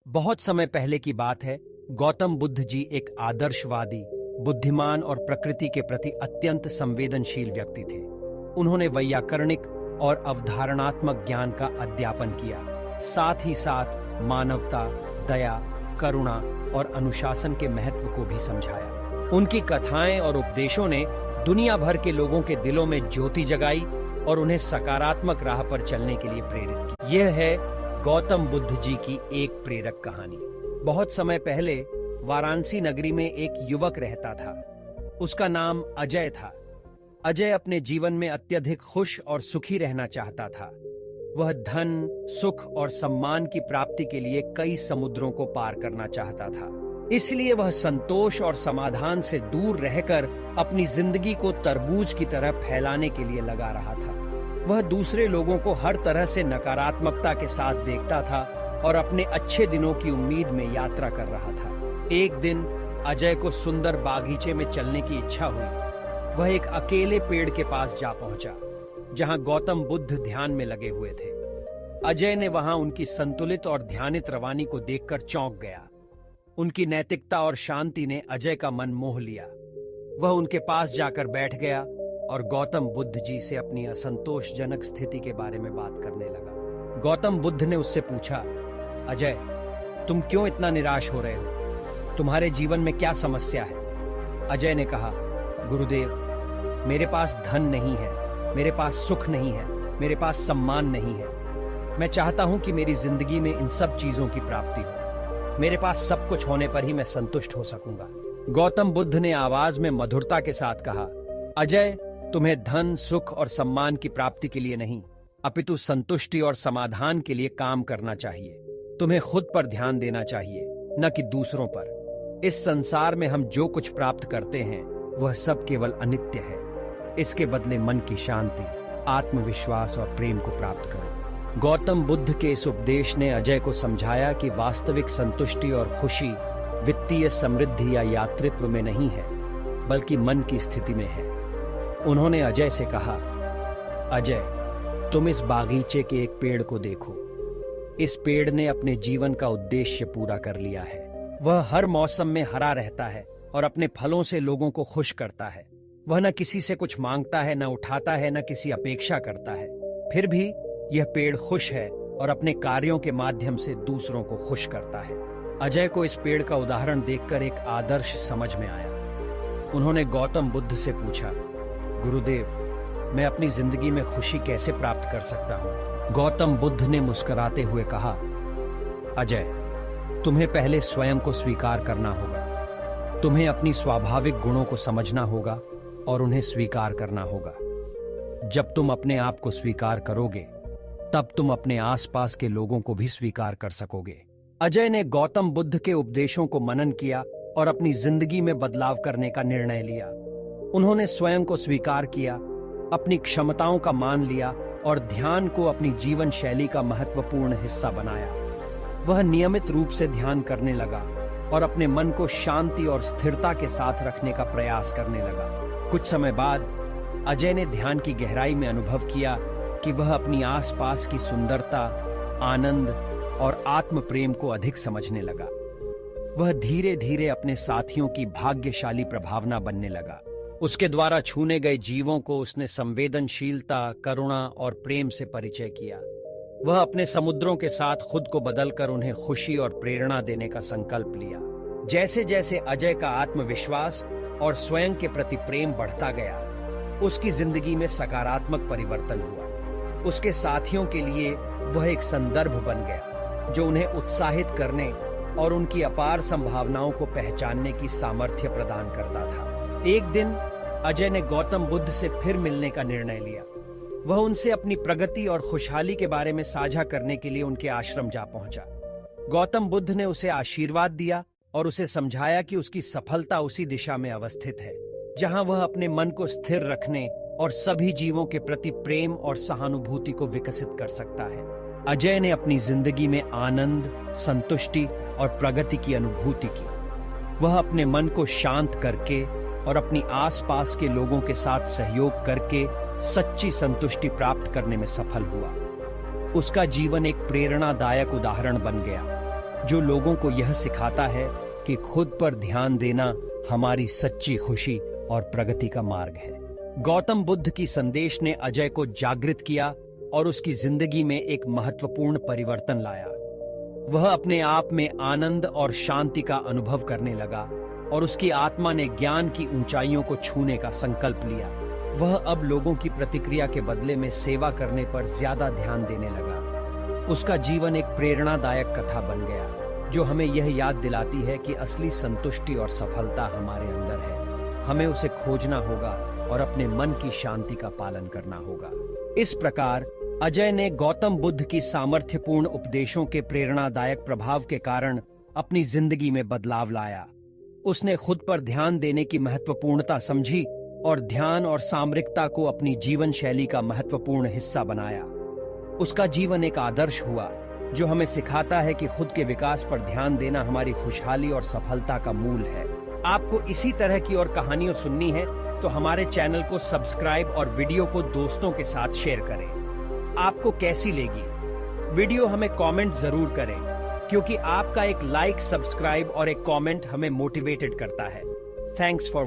बहुत समय पहले की बात है। गौतम बुद्ध जी एक आदर्शवादी, बुद्धिमान और प्रकृति के प्रति अत्यंत संवेदनशील व्यक्ति थे। उन्होंने वैयाकरणिक और अवधारणात्मक ज्ञान का अध्यापन किया, साथ ही साथ मानवता, दया, करुणा और अनुशासन के महत्व को भी समझाया। उनकी कथाएं और उपदेशों ने दुनिया भर के लोगों के दिलों में ज्योति जगाई और उन्हें सकारात्मक राह पर चलने के लिए प्रेरित किया। यह है गौतम बुद्ध जी की एक प्रेरक कहानी। बहुत समय पहले वाराणसी नगरी में एक युवक रहता था। उसका नाम अजय था। अजय अपने जीवन में अत्यधिक खुश और सुखी रहना चाहता था। वह धन, सुख और सम्मान की प्राप्ति के लिए कई समुद्रों को पार करना चाहता था। इसलिए वह संतोष और समाधान से दूर रहकर अपनी जिंदगी को तरबूज की तरह फैलाने के लिए लगा रहा था। वह दूसरे लोगों को हर तरह से नकारात्मकता के साथ देखता था और अपने अच्छे दिनों की उम्मीद में यात्रा कर रहा था। एक दिन अजय को सुंदर बागीचे में चलने की इच्छा हुई। वह एक अकेले पेड़ के पास जा पहुंचा, जहां गौतम बुद्ध ध्यान में लगे हुए थे। अजय ने वहां उनकी संतुलित और ध्यानित रवानी को देखकर चौंक गया। उनकी नैतिकता और शांति ने अजय का मन मोह लिया। वह उनके पास जाकर बैठ गया और गौतम बुद्ध जी से अपनी असंतोषजनक स्थिति के बारे में बात करने लगा। गौतम बुद्ध ने उससे पूछा, अजय, तुम क्यों इतना निराश हो रहे हो? तुम्हारे जीवन में क्या समस्या है? अजय ने कहा, गुरुदेव, मेरे पास धन नहीं है, मेरे पास सुख नहीं है, मेरे पास सम्मान नहीं है। मैं चाहता हूं कि मेरी जिंदगी में इन सब चीजों की प्राप्ति हो। मेरे पास सब कुछ होने पर ही मैं संतुष्ट हो सकूंगा। गौतम बुद्ध ने आवाज में मधुरता के साथ कहा, अजय, तुम्हें धन, सुख और सम्मान की प्राप्ति के लिए नहीं, अपितु संतुष्टि और समाधान के लिए काम करना चाहिए। तुम्हें खुद पर ध्यान देना चाहिए, न कि दूसरों पर। इस संसार में हम जो कुछ प्राप्त करते हैं वह सब केवल अनित्य है। इसके बदले मन की शांति, आत्मविश्वास और प्रेम को प्राप्त करो। गौतम बुद्ध के इस उपदेश ने अजय को समझाया कि वास्तविक संतुष्टि और खुशी वित्तीय समृद्धि या यात्रित्व में नहीं है, बल्कि मन की स्थिति में है। उन्होंने अजय से कहा, अजय, तुम इस बागीचे के एक पेड़ को देखो। इस पेड़ ने अपने जीवन का उद्देश्य पूरा कर लिया है। वह हर मौसम में हरा रहता है और अपने फलों से लोगों को खुश करता है। वह न किसी से कुछ मांगता है, न उठाता है, न किसी अपेक्षा करता है। फिर भी यह पेड़ खुश है और अपने कार्यों के माध्यम से दूसरों को खुश करता है। अजय को इस पेड़ का उदाहरण देखकर एक आदर्श समझ में आया। उन्होंने गौतम बुद्ध से पूछा, गुरुदेव, मैं अपनी जिंदगी में खुशी कैसे प्राप्त कर सकता हूँ? गौतम बुद्ध ने मुस्कुराते हुए कहा, अजय, तुम्हें पहले स्वयं को स्वीकार करना होगा। तुम्हें अपनी स्वाभाविक गुणों को समझना होगा और उन्हें स्वीकार करना होगा। जब तुम अपने आप को स्वीकार करोगे, तब तुम अपने आसपास के लोगों को भी स्वीकार कर सकोगे। अजय ने गौतम बुद्ध के उपदेशों को मनन किया और अपनी जिंदगी में बदलाव करने का निर्णय लिया। उन्होंने स्वयं को स्वीकार किया, अपनी क्षमताओं का मान लिया और ध्यान को अपनी जीवन शैली का महत्वपूर्ण हिस्सा बनाया। वह नियमित रूप से ध्यान करने लगा और अपने मन को शांति और स्थिरता के साथ रखने का प्रयास करने लगा। कुछ समय बाद अजय ने ध्यान की गहराई में अनुभव किया कि वह अपनी आसपास की सुंदरता, आनंद और आत्म प्रेम को अधिक समझने लगा। वह धीरे धीरे अपने साथियों की भाग्यशाली प्रभावना बनने लगा। उसके द्वारा छूने गए जीवों को उसने संवेदनशीलता, करुणा और प्रेम से परिचय किया। वह अपने समुद्रों के साथ खुद को बदलकर उन्हें खुशी और प्रेरणा देने का संकल्प लिया। जैसे जैसे अजय का आत्मविश्वास और स्वयं के प्रति प्रेम बढ़ता गया, उसकी जिंदगी में सकारात्मक परिवर्तन हुआ। उसके साथियों के लिए वह एक संदर्भ बन गया, जो उन्हें उत्साहित करने और उनकी अपार संभावनाओं को पहचानने की सामर्थ्य प्रदान करता था। एक दिन अजय ने गौतम बुद्ध से फिर मिलने का निर्णय लिया। वह उनसे अपनी प्रगति और खुशहाली के बारे में साझा करने के लिए उनके आश्रम जा पहुंचा। गौतम बुद्ध ने उसे आशीर्वाद दिया और उसे समझाया कि उसकी सफलता उसी दिशा में अवस्थित है, जहां वह अपने मन को स्थिर रखने और सभी जीवों के प्रति प्रेम और सहानुभूति को विकसित कर सकता है। अजय ने अपनी जिंदगी में आनंद, संतुष्टि और प्रगति की अनुभूति की। वह अपने मन को शांत करके और अपनी आसपास के लोगों के साथ सहयोग करके सच्ची संतुष्टि प्राप्त करने में सफल हुआ। उसका जीवन एक प्रेरणादायक उदाहरण बन गया। जो लोगों को यह सिखाता है कि खुद पर ध्यान देना हमारी सच्ची खुशी और प्रगति का मार्ग है। गौतम बुद्ध की संदेश ने अजय को जागृत किया और उसकी जिंदगी में एक महत्वपूर्ण परिवर्तन लाया। वह अपने आप में आनंद और शांति का अनुभव करने लगा और उसकी आत्मा ने ज्ञान की ऊंचाइयों को छूने का संकल्प लिया। वह अब लोगों की प्रतिक्रिया के बदले में सेवा करने पर ज्यादा ध्यान देने लगा। उसका जीवन एक प्रेरणादायक कथा बन गया, जो हमें यह याद दिलाती है कि असली संतुष्टि और सफलता हमारे अंदर है। हमें उसे खोजना होगा और अपने मन की शांति का पालन करना होगा। इस प्रकार अजय ने गौतम बुद्ध की सामर्थ्यपूर्ण उपदेशों के प्रेरणादायक प्रभाव के कारण अपनी जिंदगी में बदलाव लाया। उसने खुद पर ध्यान देने की महत्वपूर्णता समझी और ध्यान और सामरिकता को अपनी जीवन शैली का महत्वपूर्ण हिस्सा बनाया। उसका जीवन एक आदर्श हुआ, जो हमें सिखाता है कि खुद के विकास पर ध्यान देना हमारी खुशहाली और सफलता का मूल है। आपको इसी तरह की और कहानियां सुननी है तो हमारे चैनल को सब्सक्राइब और वीडियो को दोस्तों के साथ शेयर करें। आपको कैसी लगी वीडियो हमें कमेंट जरूर करें, क्योंकि आपका एक लाइक, सब्सक्राइब और एक कमेंट हमें मोटिवेटेड करता है। Thanks for